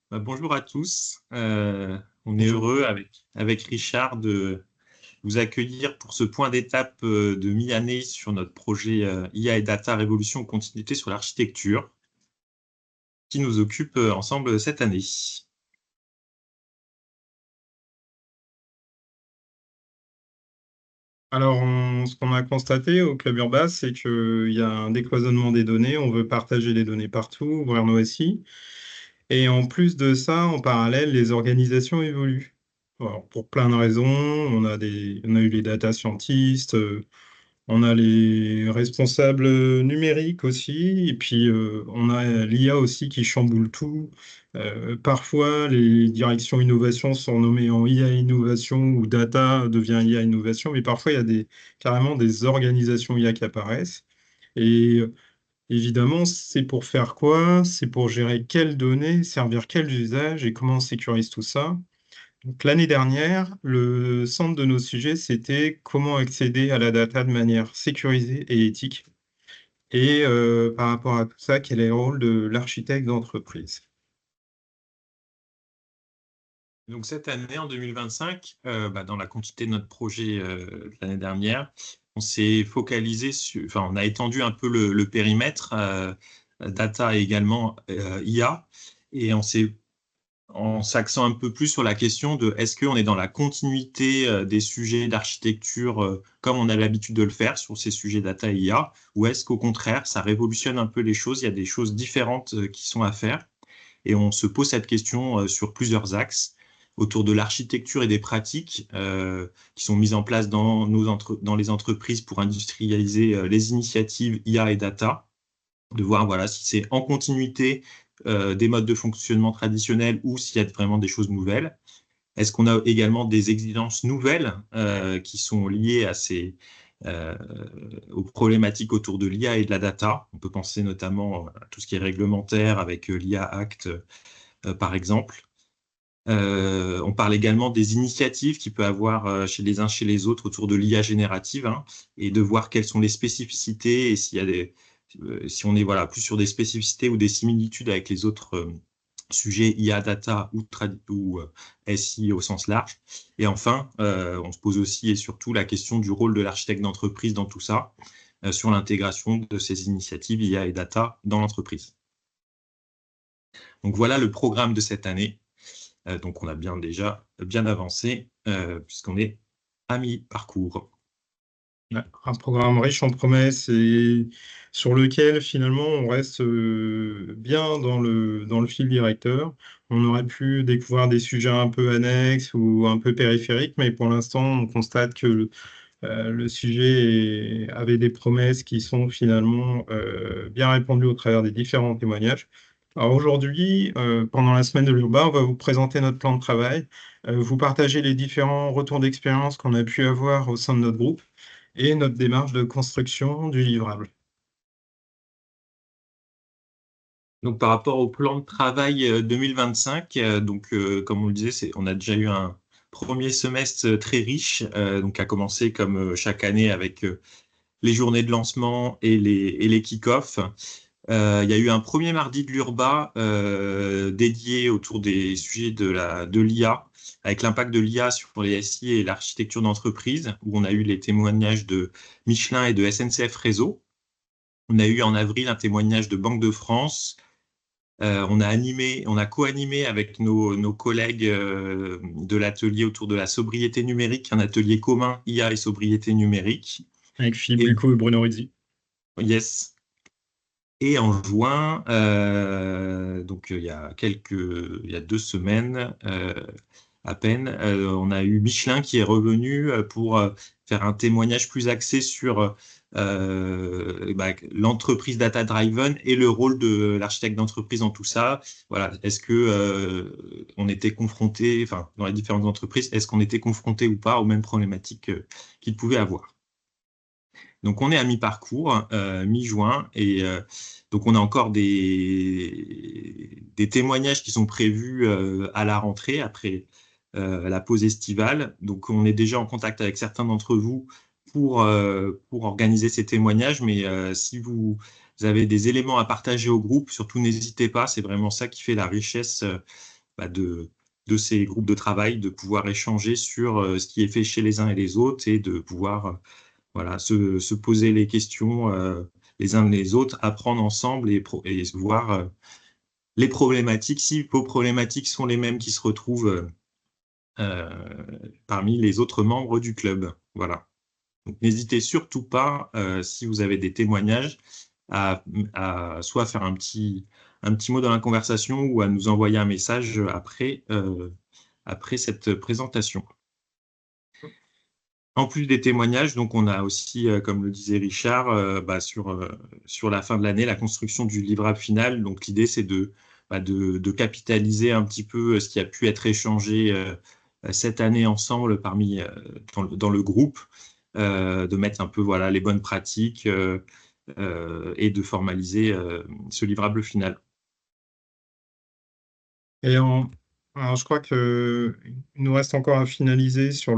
Bonjour à tous. On est Bonjour. heureux avec Richard de vous accueillir pour ce point d'étape de mi-année sur notre projet IA et Data Révolution Continuité sur l'architecture qui nous occupe ensemble cette année. Alors, ce qu'on a constaté au Club Urbas, c'est qu'il y a un décloisonnement des données. On veut partager les données partout, ouvrir nos SI. Et en plus de ça, en parallèle, les organisations évoluent. Alors, pour plein de raisons, on a eu les data scientists, on a les responsables numériques aussi, et puis on a l'IA aussi qui chamboule tout. Parfois, les directions innovation sont nommées en IA innovation ou data devient IA innovation, mais parfois il y a carrément des organisations IA qui apparaissent. Et évidemment, c'est pour faire quoi? C'est pour gérer quelles données, servir quels usages et comment on sécurise tout ça. Donc, l'année dernière, le centre de nos sujets, c'était comment accéder à la data de manière sécurisée et éthique. Et par rapport à tout ça, quel est le rôle de l'architecte d'entreprise? Donc cette année, en 2025, dans la continuité de notre projet de l'année dernière, on s'est focalisé on a étendu un peu le périmètre data et également IA, et en s'axant un peu plus sur la question de est-ce qu'on est dans la continuité des sujets d'architecture comme on a l'habitude de le faire sur ces sujets data et IA, ou est-ce qu'au contraire, ça révolutionne un peu les choses, il y a des choses différentes qui sont à faire, et on se pose cette question sur plusieurs axes autour de l'architecture et des pratiques qui sont mises en place dans les entreprises pour industrialiser les initiatives IA et data, de voir voilà, si c'est en continuité des modes de fonctionnement traditionnels ou s'il y a vraiment des choses nouvelles. Est-ce qu'on a également des exigences nouvelles qui sont liées euh, aux problématiques autour de l'IA et de la data? On peut penser notamment à tout ce qui est réglementaire avec l'IA Act, par exemple. On parle également des initiatives qu'il peut avoir chez les uns chez les autres autour de l'IA générative, hein, et de voir quelles sont les spécificités et si on est voilà, plus sur des spécificités ou des similitudes avec les autres sujets IA, data ou SI au sens large. Et enfin, on se pose aussi et surtout la question du rôle de l'architecte d'entreprise dans tout ça, sur l'intégration de ces initiatives IA et data dans l'entreprise. Donc voilà le programme de cette année. Donc, on a déjà bien avancé puisqu'on est à mi-parcours. Ouais, un programme riche en promesses et sur lequel finalement on reste bien dans le fil directeur. On aurait pu découvrir des sujets un peu annexes ou un peu périphériques, mais pour l'instant on constate que le sujet avait des promesses qui sont finalement bien répandues au travers des différents témoignages. Alors aujourd'hui, pendant la semaine de l'urbain, on va vous présenter notre plan de travail, vous partager les différents retours d'expérience qu'on a pu avoir au sein de notre groupe et notre démarche de construction du livrable. Donc, par rapport au plan de travail 2025, comme on le disait, on a déjà eu un premier semestre très riche, donc à commencer comme chaque année avec les journées de lancement et les kick-offs. Il y a eu un premier mardi de l'Urba dédié autour des sujets de l'IA, avec l'impact de l'IA sur les SI et l'architecture d'entreprise, où on a eu les témoignages de Michelin et de SNCF Réseau. On a eu en avril un témoignage de Banque de France. On a co-animé avec nos collègues de l'atelier autour de la sobriété numérique, un atelier commun IA et sobriété numérique. Avec Philippe Et Glucot et Bruno Rizzi. yes. Et en juin, il y a 2 semaines à peine, on a eu Michelin qui est revenu pour faire un témoignage plus axé sur l'entreprise data-driven et le rôle de l'architecte d'entreprise dans tout ça. Voilà, est-ce que on était confronté, enfin, dans les différentes entreprises, est-ce qu'on était confronté ou pas aux mêmes problématiques qu'ils pouvaient avoir? Donc, on est à mi-parcours, mi-juin, et donc on a encore des témoignages qui sont prévus à la rentrée, après la pause estivale. Donc, on est déjà en contact avec certains d'entre vous pour organiser ces témoignages, mais si vous avez des éléments à partager au groupe, surtout n'hésitez pas, c'est vraiment ça qui fait la richesse de ces groupes de travail, de pouvoir échanger sur ce qui est fait chez les uns et les autres et de pouvoir voilà, se poser les questions les uns les autres, apprendre ensemble et voir les problématiques, si vos problématiques sont les mêmes qui se retrouvent parmi les autres membres du club. Voilà. Donc, n'hésitez surtout pas, si vous avez des témoignages, à soit faire un petit mot dans la conversation ou à nous envoyer un message après cette présentation. En plus des témoignages, donc on a aussi, comme le disait Richard, sur la fin de l'année, la construction du livrable final. Donc l'idée, c'est de capitaliser un petit peu ce qui a pu être échangé cette année ensemble dans le groupe, de mettre un peu voilà, les bonnes pratiques et de formaliser ce livrable final. Et alors, je crois qu'il nous reste encore à finaliser sur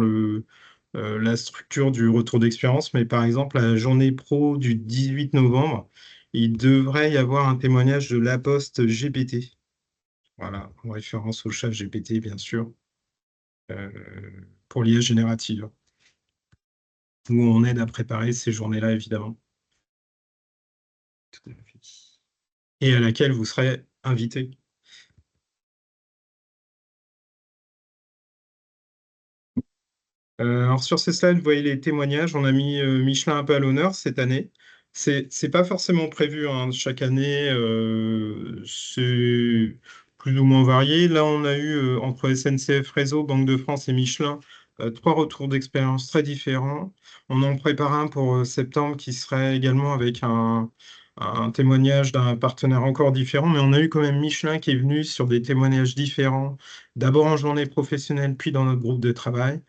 la structure du retour d'expérience, mais par exemple, la journée pro du 18 novembre, il devrait y avoir un témoignage de La Poste GPT. Voilà, en référence au chat GPT, bien sûr, euh, pour l'IA générative, où on aide à préparer ces journées-là, évidemment, Tout à fait. et à laquelle vous serez invité. Alors sur ces slides, vous voyez les témoignages. On a mis Michelin un peu à l'honneur cette année. C'est pas forcément prévu hein, chaque année. C'est plus ou moins varié. Là, on a eu entre SNCF Réseau, Banque de France et Michelin 3 retours d'expérience très différents. On en prépare un pour septembre qui serait également avec un témoignage d'un partenaire encore différent. Mais on a eu quand même Michelin qui est venu sur des témoignages différents, d'abord en journée professionnelle, puis dans notre groupe de travail.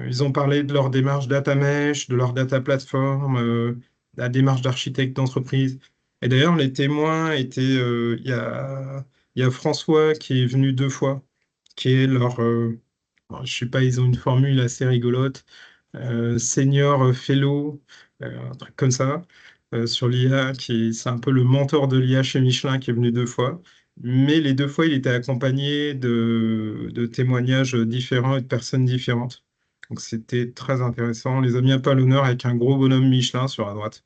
Ils ont parlé de leur démarche data mesh, de leur data platform, la démarche d'architecte d'entreprise. Et d'ailleurs, les témoins étaient, il y a François qui est venu 2 fois, qui est leur, bon, je sais pas, ils ont une formule assez rigolote, senior fellow, un truc comme ça, sur l'IA, c'est un peu le mentor de l'IA chez Michelin qui est venu 2 fois. Mais les 2 fois, il était accompagné de témoignages différents et de personnes différentes. Donc c'était très intéressant. On les a mis un peu à l'honneur avec un gros bonhomme Michelin sur la droite.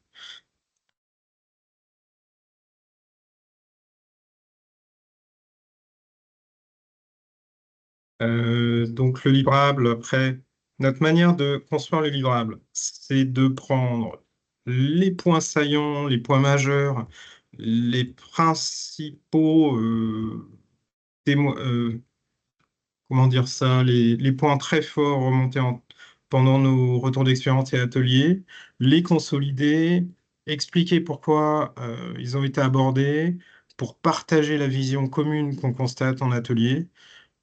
Donc le livrable, après, notre manière de construire le livrable, c'est de prendre les points saillants, les points majeurs, les principaux comment dire ça, les points très forts remontés pendant nos retours d'expérience et ateliers, les consolider, expliquer pourquoi ils ont été abordés, pour partager la vision commune qu'on constate en atelier.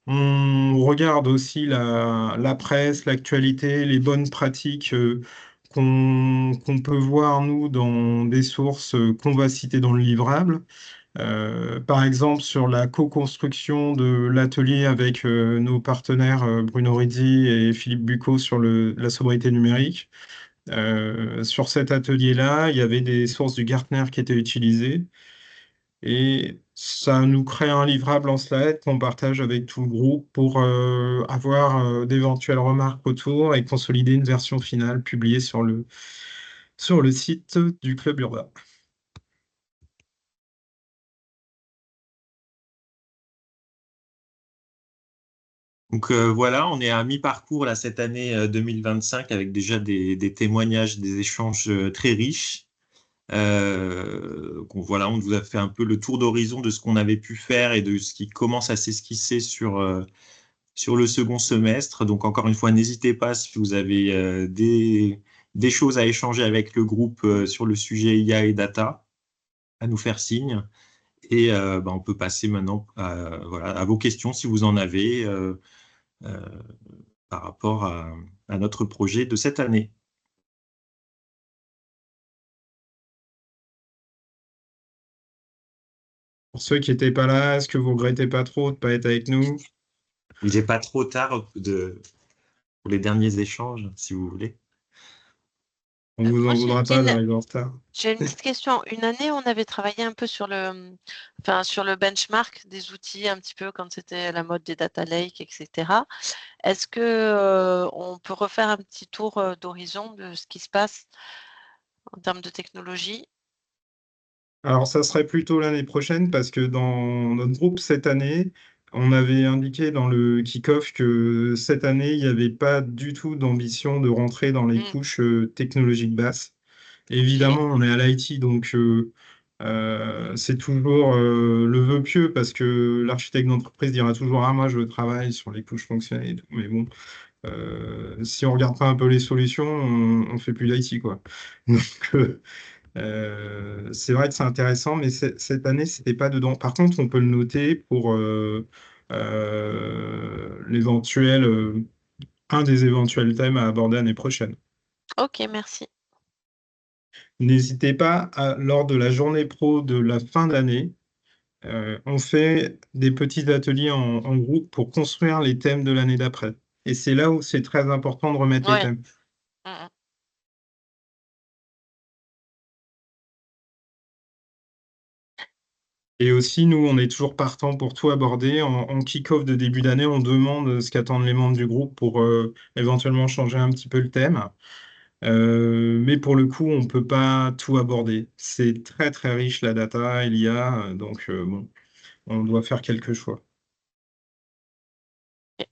On regarde aussi la presse, l'actualité, les bonnes pratiques qu'on peut voir, nous, dans des sources qu'on va citer dans le livrable. Par exemple, sur la co-construction de l'atelier avec nos partenaires Bruno Rizzi et Philippe Bucco sur la sobriété numérique. Sur cet atelier-là, il y avait des sources du Gartner qui étaient utilisées. Et ça nous crée un livrable en slide qu'on partage avec tout le groupe pour avoir d'éventuelles remarques autour et consolider une version finale publiée sur le site du Club Urbain. Donc voilà, on est à mi-parcours là cette année 2025 avec déjà des témoignages, des échanges très riches. Voilà, on vous a fait un peu le tour d'horizon de ce qu'on avait pu faire et de ce qui commence à s'esquisser sur le second semestre. Donc encore une fois, n'hésitez pas si vous avez des choses à échanger avec le groupe sur le sujet IA et data, à nous faire signe. Et on peut passer maintenant voilà, à vos questions si vous en avez euh, par rapport à notre projet de cette année. Pour ceux qui n'étaient pas là, est-ce que vous regrettez pas trop de ne pas être avec nous? Il n'est pas trop tard pour les derniers échanges, si vous voulez. On vous en Moi, voudra pas d'arriver en retard. j'ai une petite question. Une année, on avait travaillé un peu sur sur le benchmark des outils, un petit peu quand c'était la mode des data lakes, etc. Est-ce que on peut refaire un petit tour d'horizon de ce qui se passe en termes de technologie? Alors, ça serait plutôt l'année prochaine parce que dans notre groupe cette année, on avait indiqué dans le kick-off que cette année, il n'y avait pas du tout d'ambition de rentrer dans les Hmm, couches technologiques basses. ok. Évidemment, on est à l'IT, donc c'est toujours le vœu pieux parce que l'architecte d'entreprise dira toujours: Ah, moi, je travaille sur les couches fonctionnelles et tout. Mais bon, si on regarde pas un peu les solutions, on fait plus d'IT, quoi. Donc, c'est vrai que c'est intéressant, mais cette année, c'était pas dedans. Par contre, on peut le noter pour l'éventuel, un des éventuels thèmes à aborder l'année prochaine. Ok, merci. N'hésitez pas lors de la journée pro de la fin d'année, on fait des petits ateliers en groupe pour construire les thèmes de l'année d'après. Et c'est là où c'est très important de remettre les Ouais. thèmes. Mm, mm. Et aussi, nous, on est toujours partant pour tout aborder. En kick-off de début d'année, on demande ce qu'attendent les membres du groupe pour éventuellement changer un petit peu le thème. Mais pour le coup, on ne peut pas tout aborder. C'est très très riche la data, il y a, donc bon, on doit faire quelques choix. Ok.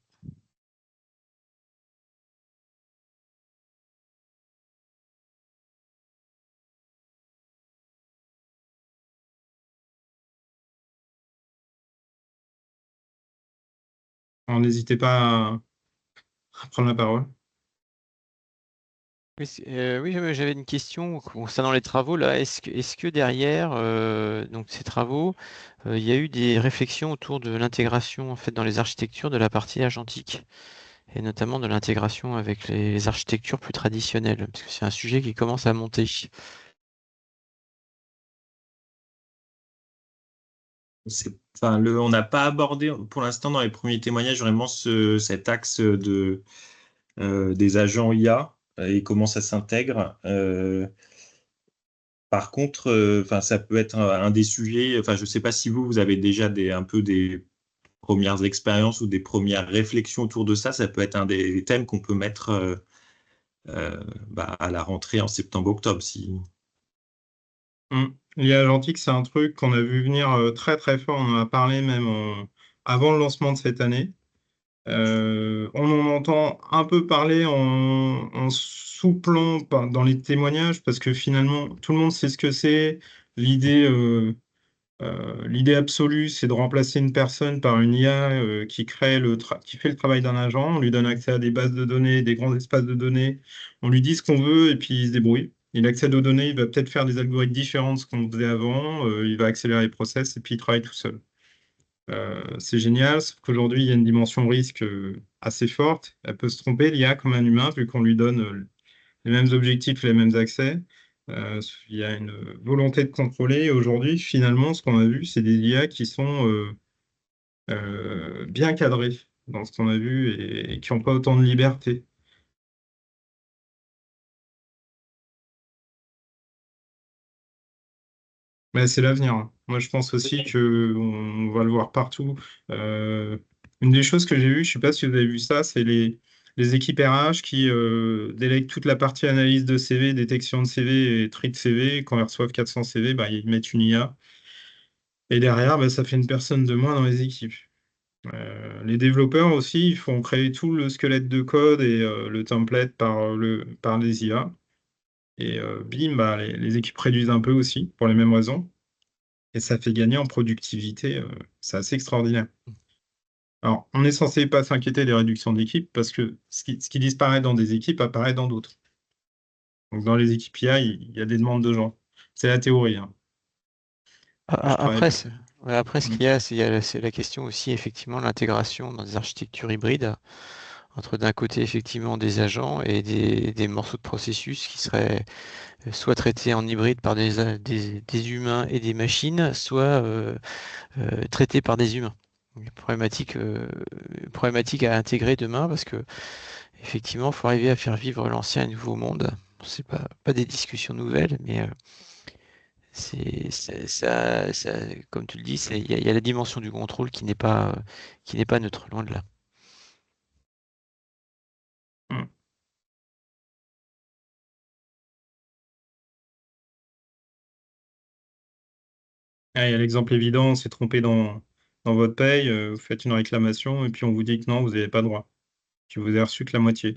Alors, n'hésitez pas à prendre la parole. Oui, j'avais une question concernant les travaux là. Est-ce que derrière donc ces travaux, il y a eu des réflexions autour de l'intégration en fait dans les architectures de la partie agentique et notamment de l'intégration avec les architectures plus traditionnelles, parce que c'est un sujet qui commence à monter. Enfin, on n'a pas abordé pour l'instant dans les premiers témoignages vraiment cet axe des agents IA et comment ça s'intègre. Par contre, enfin, ça peut être un des sujets. Enfin, je ne sais pas si vous avez déjà un peu des premières expériences ou des premières réflexions autour de ça. Ça peut être un des thèmes qu'on peut mettre à la rentrée en septembre-octobre. Si... L'IA agentique, c'est un truc qu'on a vu venir très très fort. On en a parlé même avant le lancement de cette année. On en entend un peu parler en sous-plan dans les témoignages parce que finalement, tout le monde sait ce que c'est. L'idée l'idée absolue, c'est de remplacer une personne par une IA qui fait le travail d'un agent. On lui donne accès à des bases de données, des grands espaces de données. On lui dit ce qu'on veut et puis il se débrouille. Il accède aux données, il va peut-être faire des algorithmes différents de ce qu'on faisait avant. Il va accélérer les process et puis il travaille tout seul. C'est génial, sauf qu'aujourd'hui, il y a une dimension risque assez forte. Elle peut se tromper, l'IA, comme un humain, vu qu'on lui donne les mêmes objectifs, les mêmes accès. Il y a une volonté de contrôler. Et aujourd'hui, finalement, ce qu'on a vu, c'est des IA qui sont bien cadrées dans ce qu'on a vu et qui n'ont pas autant de liberté. Mais c'est l'avenir, hein. Moi, je pense aussi qu'on va le voir partout. Euh, une des choses que j'ai vues, je ne sais pas si vous avez vu ça, c'est les équipes RH qui délèguent toute la partie analyse de CV, détection de CV et tri de CV. Quand ils reçoivent 400 CV, bah, ils mettent une IA. Et derrière, bah, ça fait une personne de moins dans les équipes. Les développeurs aussi, ils font créer tout le squelette de code et le template par les IA. Et bim, bah, les équipes réduisent un peu aussi, pour les mêmes raisons. Et ça fait gagner en productivité, c'est assez extraordinaire. Alors, on est censé pas s'inquiéter des réductions d'équipes parce que ce qui disparaît dans des équipes apparaît dans d'autres. Donc dans les équipes IA, il y a des demandes de gens. C'est la théorie, hein. Moi, je travaille Après, pas. après, ce Mmh. qu'il y a, c'est la question aussi effectivement de l'intégration dans des architectures hybrides entre d'un côté effectivement des agents et des morceaux de processus qui seraient soit traités en hybride par des humains et des machines, soit traités par des humains. Une problématique à intégrer demain parce que effectivement, il faut arriver à faire vivre l'ancien et le nouveau monde. C'est pas des discussions nouvelles, mais comme tu le dis, il y a la dimension du contrôle qui n'est pas neutre, loin de là. Hmm. Ah, il y a l'exemple évident, on s'est trompé dans votre paye, vous faites une réclamation et puis on vous dit que non, vous n'avez pas droit. Que vous avez reçu que la moitié.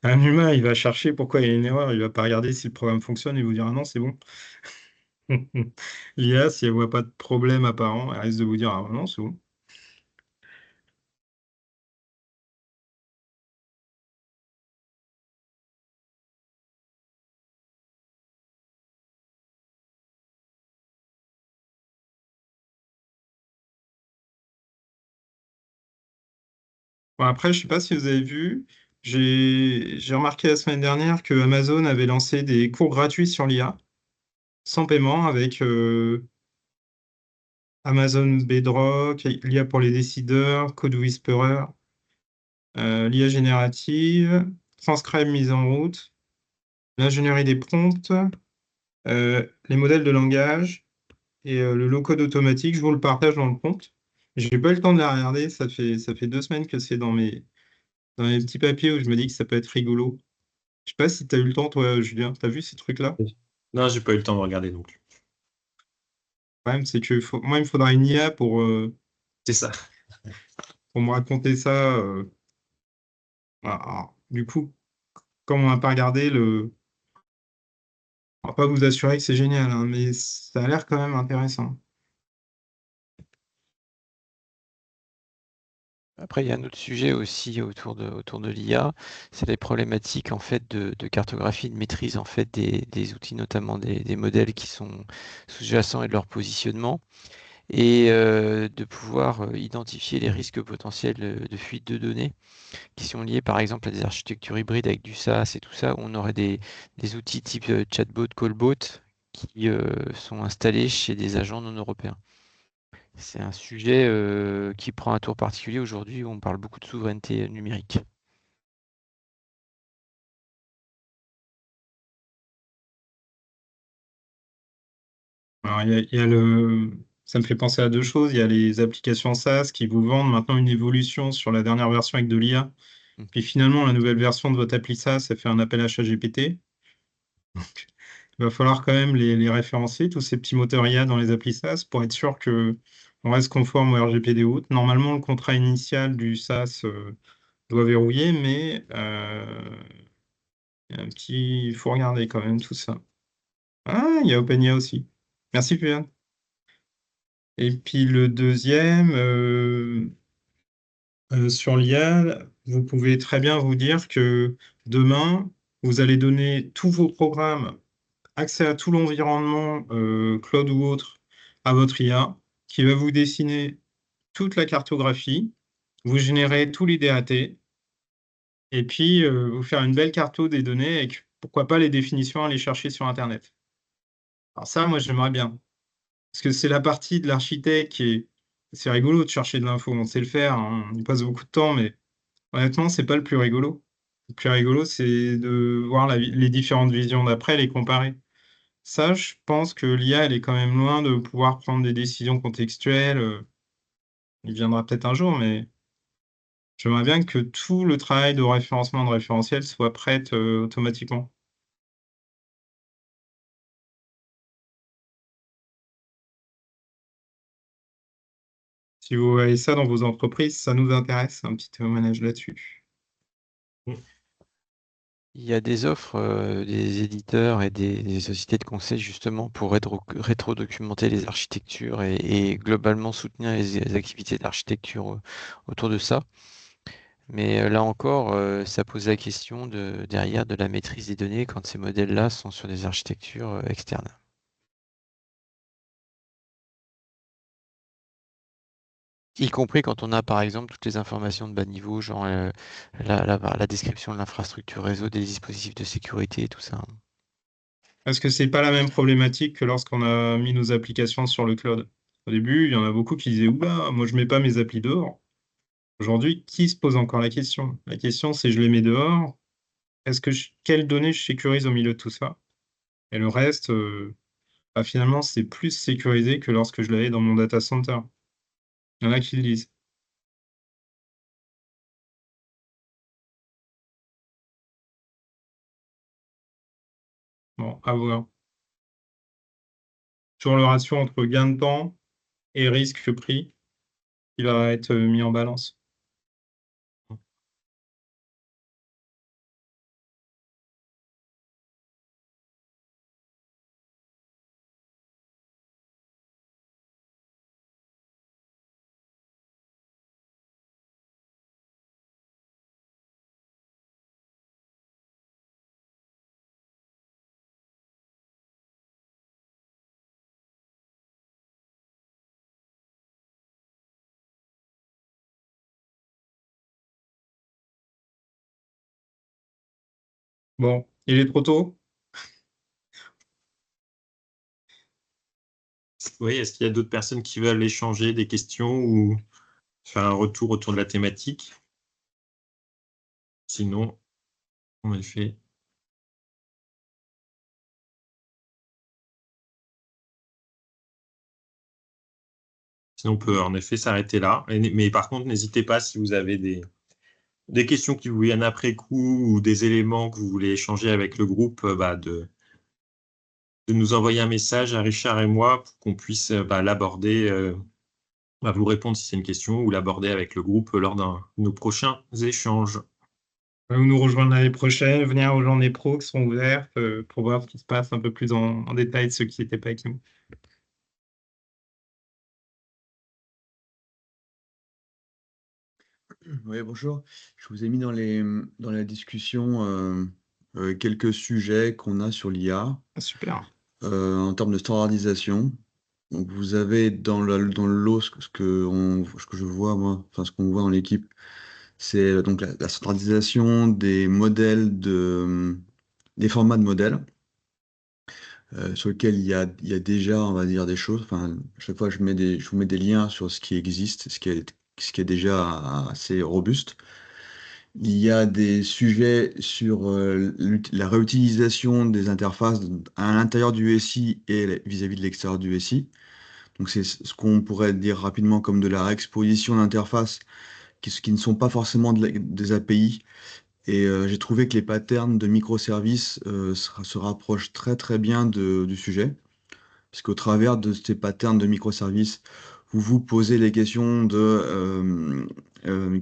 Un humain, il va chercher pourquoi il y a une erreur, il va pas regarder si le programme fonctionne et vous dire ah non, c'est bon. L'IA, si elle voit pas de problème apparent, elle risque de vous dire ah non, c'est bon. Bon, après, je sais pas si vous avez vu, j'ai remarqué la semaine dernière que Amazon avait lancé des cours gratuits sur l'IA, sans paiement, avec Amazon Bedrock, l'IA pour les décideurs, Code Whisperer, l'IA générative, Transcribe mise en route, l'ingénierie des prompts, les modèles de langage et le low-code automatique. Je vous le partage dans le prompt. J'ai pas eu le temps de la regarder, ça fait 2 semaines que c'est dans mes petits papiers où je me dis que ça peut être rigolo. Je sais pas si tu as eu le temps, toi, Julien. Tu as vu ces trucs-là? Non, j'ai pas eu le temps de regarder non plus. Le problème, c'est que moi, il me faudra une IA C'est ça. pour me raconter ça. Alors, du coup, comme on n'a pas regardé on va pas vous assurer que c'est génial, hein, mais ça a l'air quand même intéressant. Après, il y a un autre sujet aussi autour de l'IA, c'est les problématiques en fait de cartographie, de maîtrise en fait des outils, notamment des modèles qui sont sous-jacents et de leur positionnement, et de pouvoir identifier les risques potentiels de fuite de données qui sont liés par exemple à des architectures hybrides avec du SaaS et tout ça, où on aurait des outils type chatbot, callbot qui sont installés chez des agents non européens. C'est un sujet qui prend un tour particulier aujourd'hui où on parle beaucoup de souveraineté numérique. Alors, ça me fait penser à deux choses. Il y a les applications SaaS qui vous vendent maintenant une évolution sur la dernière version avec de l'IA. Mm. Puis finalement, la nouvelle version de votre appli SaaS, ça fait un appel à ChatGPT. Donc, il va falloir quand même les référencer, tous ces petits moteurs IA dans les applis SaaS, pour être sûr que on reste conforme au RGPD ou autre. Normalement, le contrat initial du SaaS doit verrouiller, mais il faut regarder quand même tout ça. Ah, il y a OpenIA aussi. Merci, Puyan. Et puis le deuxième, sur l'IA, vous pouvez très bien vous dire que demain, vous allez donner tous vos programmes, accès à tout l'environnement, cloud ou autre, à votre IA, qui va vous dessiner toute la cartographie, vous générer tous les DAT, et puis vous faire une belle carto des données avec, pourquoi pas, les définitions à aller chercher sur Internet. Alors ça, moi, j'aimerais bien. Parce que c'est la partie de l'architecte qui est... C'est rigolo de chercher de l'info, on sait le faire, hein, on y passe beaucoup de temps, mais honnêtement, c'est pas le plus rigolo. Le plus rigolo, c'est de voir les différentes visions d'après, les comparer. Ça, je pense que l'IA, elle est quand même loin de pouvoir prendre des décisions contextuelles. Il viendra peut-être un jour, mais j'aimerais bien que tout le travail de référencement de référentiel soit prêt automatiquement. Si vous voyez ça dans vos entreprises, ça nous intéresse, un petit manège là-dessus. Il y a des offres des éditeurs et des sociétés de conseil justement pour rétro-documenter les architectures et globalement soutenir les activités d'architecture autour de ça. Mais là encore, ça pose la question derrière de la maîtrise des données quand ces modèles-là sont sur des architectures externes. Y compris quand on a par exemple toutes les informations de bas niveau, genre la description de l'infrastructure réseau, des dispositifs de sécurité et tout ça. Parce que c'est pas la même problématique que lorsqu'on a mis nos applications sur le cloud. Au début, il y en a beaucoup qui disaient, oula, moi je mets pas mes applis dehors. Aujourd'hui, qui se pose encore la question? La question, c'est je les mets dehors, quelles données je sécurise au milieu de tout ça? Et le reste, bah, finalement, c'est plus sécurisé que lorsque je l'avais dans mon data center. Il y en a qui le disent. Bon, à voir. Sur le ratio entre gain de temps et risque-prix, il va être mis en balance. Bon, il est trop tôt? Oui, est-ce qu'il y a d'autres personnes qui veulent échanger des questions ou faire un retour autour de la thématique? Sinon, en effet, on peut en effet s'arrêter là. Mais par contre, n'hésitez pas si vous avez des questions qui vous viennent après coup ou des éléments que vous voulez échanger avec le groupe, de nous envoyer un message à Richard et moi pour qu'on puisse l'aborder, vous répondre si c'est une question ou l'aborder avec le groupe lors de nos prochains échanges. Vous nous rejoindre l'année prochaine, venir aux journées pro qui sont ouvertes pour voir ce qui se passe un peu plus en détail de ceux qui n'étaient pas avec nous. Oui, bonjour. Je vous ai mis dans la discussion quelques sujets qu'on a sur l'IA Ah, super. en termes de standardisation. Donc, vous avez dans le lot ce que je vois, moi, enfin, ce qu'on voit dans l'équipe, c'est donc la standardisation des des formats de modèles sur lesquels il y a déjà, on va dire, des choses. Enfin, à chaque fois, je vous mets des liens sur ce qui existe, ce qui est déjà assez robuste. Il y a des sujets sur la réutilisation des interfaces à l'intérieur du SI et vis-à-vis de l'extérieur du SI. Donc c'est ce qu'on pourrait dire rapidement comme de la réexposition d'interfaces qui ne sont pas forcément des API. Et j'ai trouvé que les patterns de microservices se rapprochent très très bien du sujet, puisqu'au travers de ces patterns de microservices, vous vous posez les questions de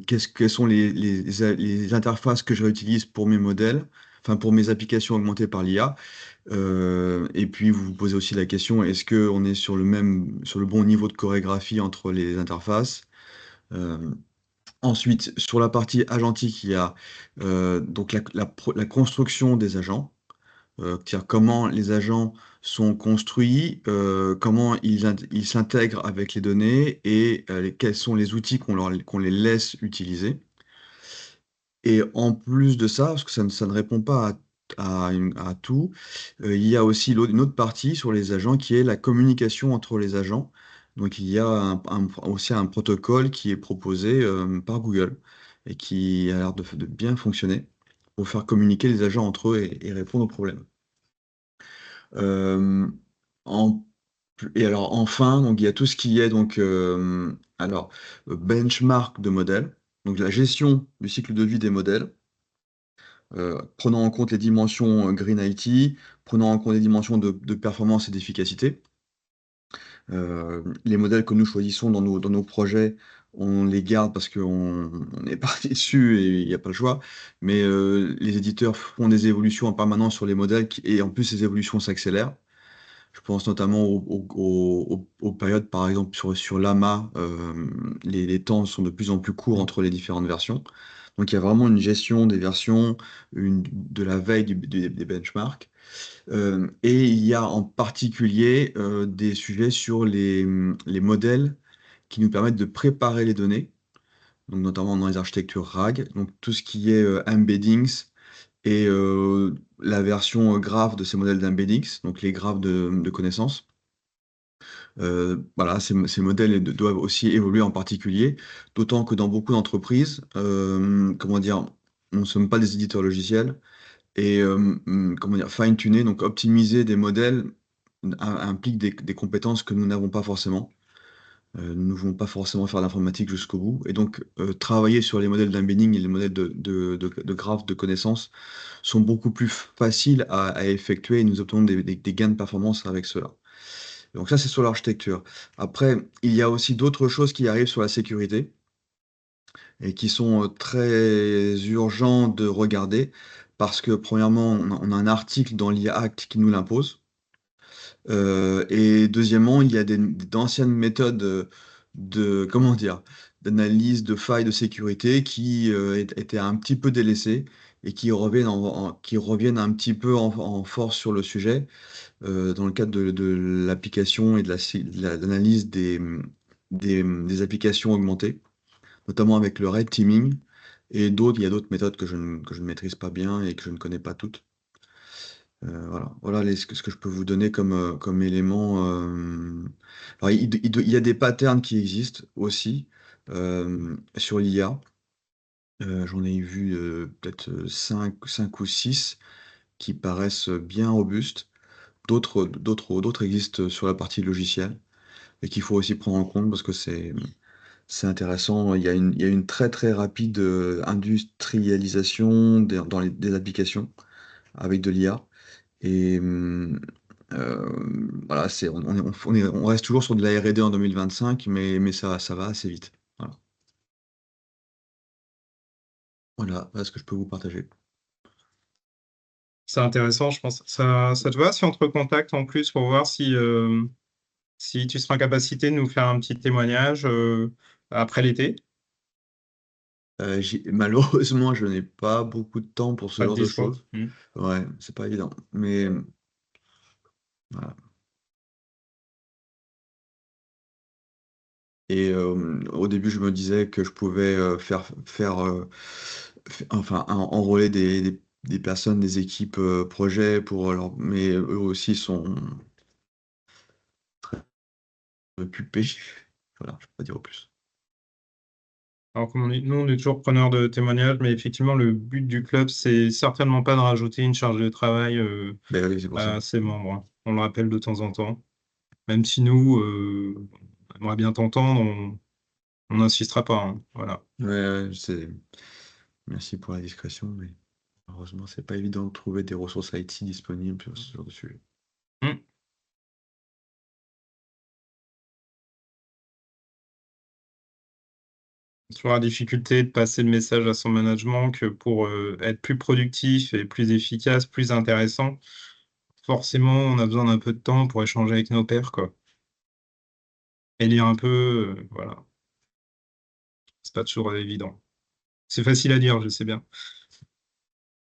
quelles sont les interfaces que je réutilise pour mes modèles, enfin pour mes applications augmentées par l'IA. Et puis vous vous posez aussi la question, est-ce qu'on est sur sur le bon niveau de chorégraphie entre les interfaces? Euh, Ensuite, sur la partie agentique, il y a donc la construction des agents. C'est-à-dire comment les agents sont construits, comment ils s'intègrent avec les données et quels sont les outils qu'on les laisse utiliser. Et en plus de ça, parce que ça ne répond pas à tout, il y a aussi une autre partie sur les agents qui est la communication entre les agents. Donc il y a aussi un protocole qui est proposé par Google et qui a l'air de bien fonctionner pour faire communiquer les agents entre eux et répondre aux problèmes. Euh, en- et alors enfin, donc il y a tout ce qui est benchmark de modèles, donc la gestion du cycle de vie des modèles, prenant en compte les dimensions Green IT, prenant en compte les dimensions de performance et d'efficacité. Les modèles que nous choisissons dans nos projets, on les garde parce on est parti dessus et il n'y a pas le choix. Mais les éditeurs font des évolutions en permanence sur les modèles et en plus ces évolutions s'accélèrent. Je pense notamment aux périodes, par exemple, sur Llama, les temps sont de plus en plus courts entre les différentes versions. Donc il y a vraiment une gestion des versions, de la veille des benchmarks. Et il y a en particulier des sujets sur les modèles qui nous permettent de préparer les données, donc notamment dans les architectures RAG, donc tout ce qui est embeddings, et la version graph de ces modèles d'embeddings, donc les graphes de connaissances. Voilà, ces modèles doivent aussi évoluer en particulier, d'autant que dans beaucoup d'entreprises, comment dire, on ne sommes pas des éditeurs logiciels et comment dire, fine-tuner, donc optimiser des modèles implique des compétences que nous n'avons pas forcément. Nous ne voulons pas forcément faire l'informatique jusqu'au bout. Et donc, travailler sur les modèles d'embedding et les modèles de graphes de connaissances sont beaucoup plus faciles à effectuer et nous obtenons des gains de performance avec cela. Donc ça, c'est sur l'architecture. Après, il y a aussi d'autres choses qui arrivent sur la sécurité et qui sont très urgents de regarder parce que, premièrement, on a un article dans l'IA Act qui nous l'impose. Et deuxièmement, il y a d'anciennes méthodes comment dire, d'analyse de failles de sécurité qui étaient un petit peu délaissées et qui reviennent, qui reviennent un petit peu en force sur le sujet dans le cadre de l'application et de l'analyse des applications augmentées, notamment avec le red teaming et d'autres. Il y a d'autres méthodes que je ne maîtrise pas bien et que je ne connais pas toutes. Voilà ce que je peux vous donner comme élément. Alors, il y a des patterns qui existent aussi sur l'IA. J'en ai vu peut-être 5 ou 6 qui paraissent bien robustes. D'autres existent sur la partie logicielle et qu'il faut aussi prendre en compte parce que c'est intéressant. Il y a une très très rapide industrialisation des applications avec de l'IA. Et voilà, on reste toujours sur de la R&D en 2025, mais ça va assez vite. Voilà ce que je peux vous partager. C'est intéressant, je pense. Ça te va si on te recontacte en plus pour voir si tu seras en capacité de nous faire un petit témoignage après l'été? Malheureusement, je n'ai pas beaucoup de temps pour ce Pas de genre de dispo. choses. Ouais, c'est pas évident. Mais voilà. Et au début, je me disais que je pouvais enfin, enrôler des personnes, des équipes projets mais eux aussi sont occupés. Voilà, je peux pas dire au plus. Alors, nous, on est toujours preneurs de témoignages, mais effectivement, le but du club, c'est certainement pas de rajouter une charge de travail Ben oui, c'est pour ça. à ses membres, hein. On le rappelle de temps en temps. Même si nous, on aimerait bien t'entendre, on n'insistera pas, hein. Voilà. Ouais, merci pour la discrétion, mais heureusement, c'est pas évident de trouver des ressources IT disponibles sur ce genre de sujet. Hmm. Toujours la difficulté de passer le message à son management que pour être plus productif et plus efficace, plus intéressant, forcément, on a besoin d'un peu de temps pour échanger avec nos pairs, quoi. Et lire un peu, voilà. C'est pas toujours évident. C'est facile à dire, je sais bien.